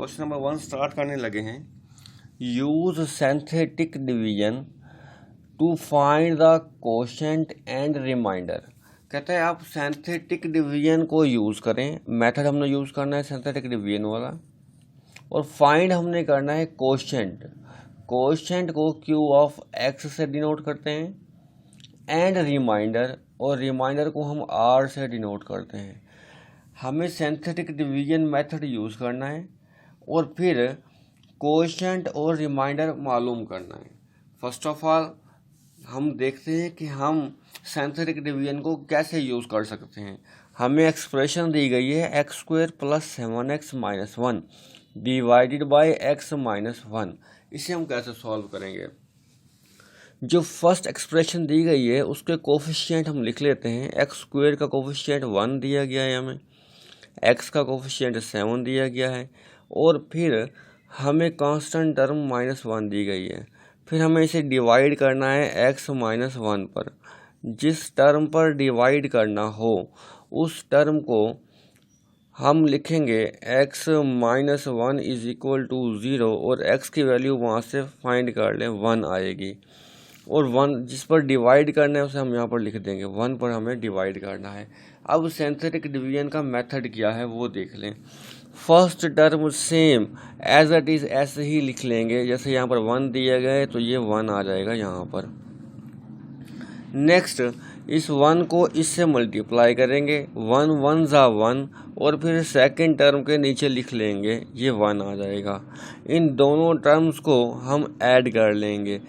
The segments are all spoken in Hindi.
क्वेश्चन नंबर 1 स्टार्ट करने लगे हैं। Use synthetic division to find the quotient and remainder. कहते हैं आप सिंथेटिक डिवीजन को यूज़ करें। मेथड हमने यूज़ करना है सिंथेटिक डिवीजन वाला, और फाइंड हमने करना है कोशेंट। कोशेंट को क्यू ऑफ एक्स से डिनोट करते हैं, एंड रिमाइंडर, और रिमाइंडर को हम आर से डिनोट करते हैं। हमें सिंथेटिक डिवीजन मेथड यूज़ करना है और फिर कोशेंट और रिमाइंडर मालूम करना है। फर्स्ट ऑफ ऑल हम देखते हैं कि हम सिंथेटिक डिवीजन को कैसे यूज़ कर सकते हैं। हमें एक्सप्रेशन दी गई है x square plus 7x minus 1 divided by x minus 1। इसे हम कैसे सॉल्व करेंगे। जो फर्स्ट एक्सप्रेशन दी गई है उसके कोफिशिएंट हम लिख लेते हैं। एक्स स्क्वायर का कोफिशिएंट 1 दिया गया है, हमें एक्स का कोफिशिएंट 7 दिया गया है, और फिर हमें कांस्टेंट टर्म -1 दी गई है। फिर हमें इसे डिवाइड करना है एक्स माइनस 1 पर। जिस टर्म पर डिवाइड करना हो उस टर्म को हम लिखेंगे x minus 1 is equal to 0, और x की वैल्यू वहाँ से फाइंड कर लें 1 आएगी, और 1 जिस पर डिवाइड करना है उसे हम यहाँ पर लिख देंगे। 1 पर हमें डिवाइड करना है। अब सिंथेटिक डिवीजन का मेथड क्या है वो देख लें। First term same as it is ऐसे ही लिख लेंगे, जैसे यहाँ पर 1 दिया गया है तो ये 1 आ जाएगा यहाँ पर। नेक्स्ट इस 1 को इससे मल्टीप्लाई करेंगे, 1 1 ज़ा 1, और फिर सेकंड टर्म के नीचे लिख लेंगे, ये 1 आ जाएगा। इन दोनों टर्म्स को हम ऐड कर लेंगे,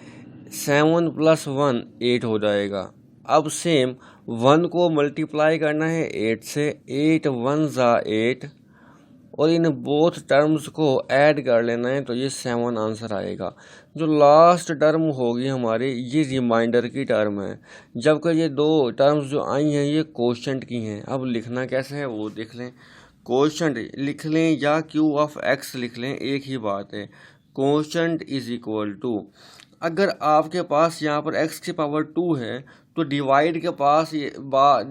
7 + 1 8 हो जाएगा। अब सेम 1 को मल्टीप्लाई करना है 8 से, 8 1 ज़ा 8, और इन बोथ टर्म्स को ऐड कर लेना है तो ये 7 आंसर आएगा। जो लास्ट टर्म होगी हमारी ये रिमाइंडर की टर्म है, जबकि ये दो टर्म्स जो आई हैं ये कोशेंट की हैं। अब लिखना कैसे है वो देख लें। कोशेंट लिख लें या क्यू ऑफ एक्स लिख लें, एक ही बात है। कोशेंट इज इक्वल टू, अगर आपके पास यहाँ पर x की पावर 2 है तो डिवाइड के पास ये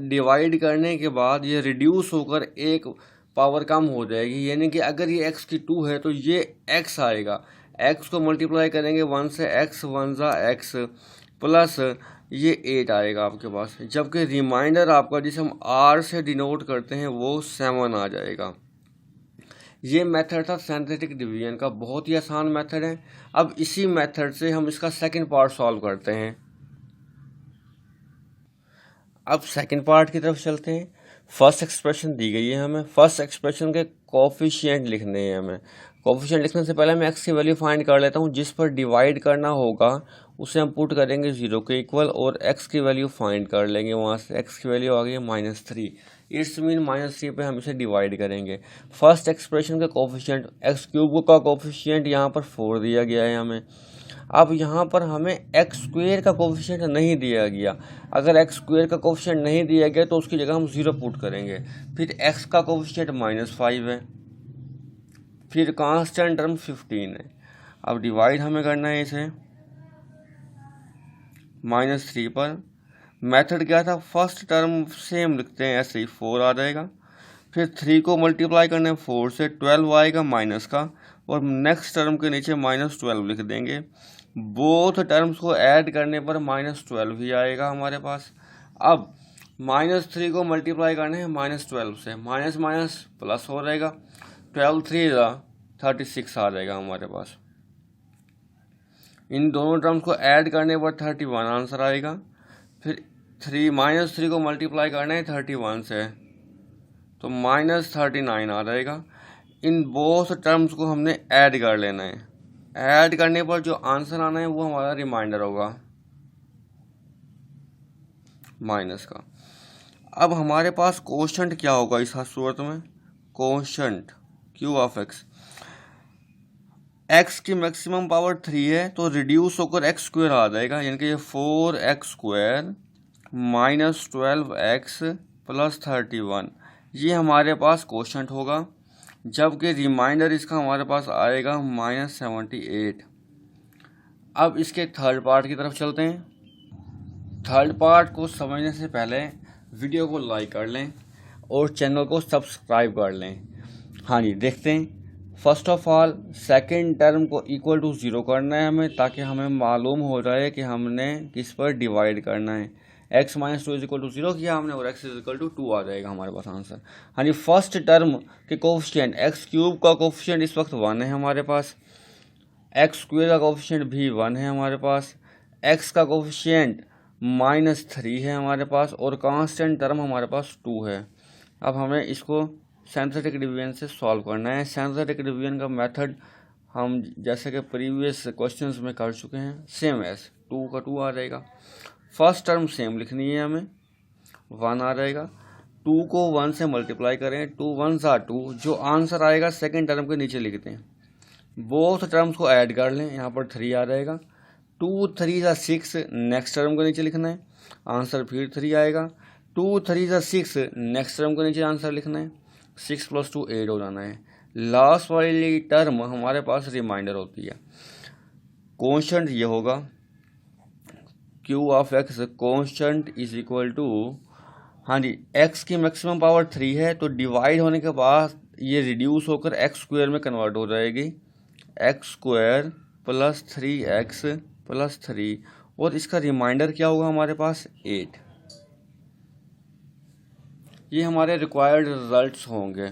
डिवाइड करने के बाद ये रिड्यूस होकर एक पावर कम हो जाएगी, यानी कि अगर ये x की 2 है तो ये x आएगा। x को मल्टीप्लाई करेंगे 1 से, x 1 ज़ा x प्लस ये 8 आएगा आपके पास, जबकि रिमाइंडर आपका जिसे हम r से डिनोट करते हैं वो 7 आ जाएगा। ये मेथड था सिंथेटिक डिवीजन का, बहुत ही आसान मेथड है। अब इसी मेथड से हम इसका सेकंड पार्ट सॉल्व करते हैं। अब सेकंड पार्ट की तरफ चलते हैं। फर्स्ट एक्सप्रेशन दी गई है हमें, फर्स्ट एक्सप्रेशन के कोफिशिएंट लिखने हैं हमें। कोफिशिएंट लिखने से पहले मैं एक्स की वैल्यू फाइंड कर लेता हूँ। जिस पर डिवाइड करना होगा उसे हम पुट करेंगे 0 के इक्वल, और एक्स की वैल्यू फाइंड कर लेंगे। वहाँ से एक्स की वैल्यू आ गई है -3, इट्स मीन -3 पे हम इसे डिवाइड करेंगे। फर्स्ट एक्सप्रेशन का कोफिशिएंट एक्स क्यूब का कोफिशिएंट यहाँ पर 4 दिया गया है हमें। अब यहाँ पर हमें एक्स स्क्वायर का कोफिशिएंट नहीं दिया गया। अगर एक्स स्क्वायर का कोफिशिएंट नहीं दिया गया तो उसकी जगह हम 0 पुट करेंगे। फिर एक्स का कोफिशिएंट -5 है, फिर कांस्टेंट टर्म 15 है। अब डिवाइड हमें करना है इसे -3 पर। मेथड क्या था, फर्स्ट टर्म सेम लिखते हैं ऐसे ही, 4 आ जाएगा। फिर 3 को मल्टीप्लाई करने 4 से, 12 आएगा माइनस का, और नेक्स्ट टर्म के नीचे -12 लिख देंगे। बोथ टर्म्स को ऐड करने पर -12 ही आएगा हमारे पास। अब -3 को मल्टीप्लाई करने हैं -12 से, माइनस माइनस प्लस हो जाएगा, 12 3 36 आ जाएगा हमारे पास। इन दोनों टर्म्स को ऐड करने पर 31 आंसर आएगा। फिर -3 को मल्टीप्लाई करना है 31 से, तो -39 आ जाएगा। इन बोथ टर्म्स को हमने ऐड कर लेना है। ऐड करने पर जो आंसर आना है वो हमारा रिमाइंडर होगा माइनस का। अब हमारे पास कोशेंट क्या होगा इस सूरत में, quotient Q of x. X की मैक्सिमम पावर 3 है तो रिड्यूस होकर एक्स स्क्वायर आ जाएगा, यानी कि ये 4x स्क्वायर -12x प्लस 31, ये हमारे पास कोशेंट होगा। जबकि रिमाइंडर इसका हमारे पास आएगा -78। अब इसके थर्ड पार्ट की तरफ चलते हैं। थर्ड पार्ट को समझने से पहले वीडियो को लाइक कर लें और चैनल को सब्सक्राइब कर लें। हाँ जी, देखते हैं first of all second term को इक्वल टू 0 करना है हमें, ताकि हमें मालूम हो जाए कि हमने किस पर डिवाइड करना है। x minus 2 is equal to 0 किया हमने और x इज इक्वल टू 2 आ जाएगा हमारे पास आंसर। हाँ जी, फर्स्ट टर्म के कोफिशिएंट x क्यूब का कोफिशिएंट इस वक्त 1 है हमारे पास, x स्क्वायर का कोफिशिएंट भी 1 है हमारे पास, x का कोफिशिएंट -3 है हमारे पास और कांस्टेंट टर्म हमारे पास 2 है। अब हमें इसको सिंथेटिक डिवीजन से सॉल्व करना है। सिंथेटिक डिवीजन का मेथड हम जैसे कि प्रीवियस क्वेश्चंस में कर चुके हैं, सेम एस 2 का 2 आ जाएगा। फर्स्ट टर्म सेम लिखनी है हमें, 1 आ जाएगा। 2 को 1 से मल्टीप्लाई करें, 2 1 आर 2, जो आंसर आएगा सेकेंड टर्म के नीचे लिखते हैं। बोथ टर्म्स को ऐड कर लें, यहाँ पर 3 आ जाएगा। 2 3 6, नेक्स्ट टर्म के नीचे लिखना है, आंसर फिर 3 आएगा। 2 3 6, नेक्स्ट टर्म के नीचे आंसर लिखना है, 6 + 2 8 हो जाना है। लास्ट वाली टर्म हमारे पास रिमाइंडर होती है। कॉन्स्टेंट ये होगा Q of x constant is equal to, हाँ जी, x की मैक्सिमम पावर 3 है, तो डिवाइड होने के बाद ये रिड्यूस होकर x स्क्वायर में कन्वर्ट हो जाएगी, x स्क्वायर + 3x + 3, और इसका रिमाइंडर क्या होगा हमारे पास 8। ये हमारे रिक्वायर्ड रिजल्ट्स होंगे।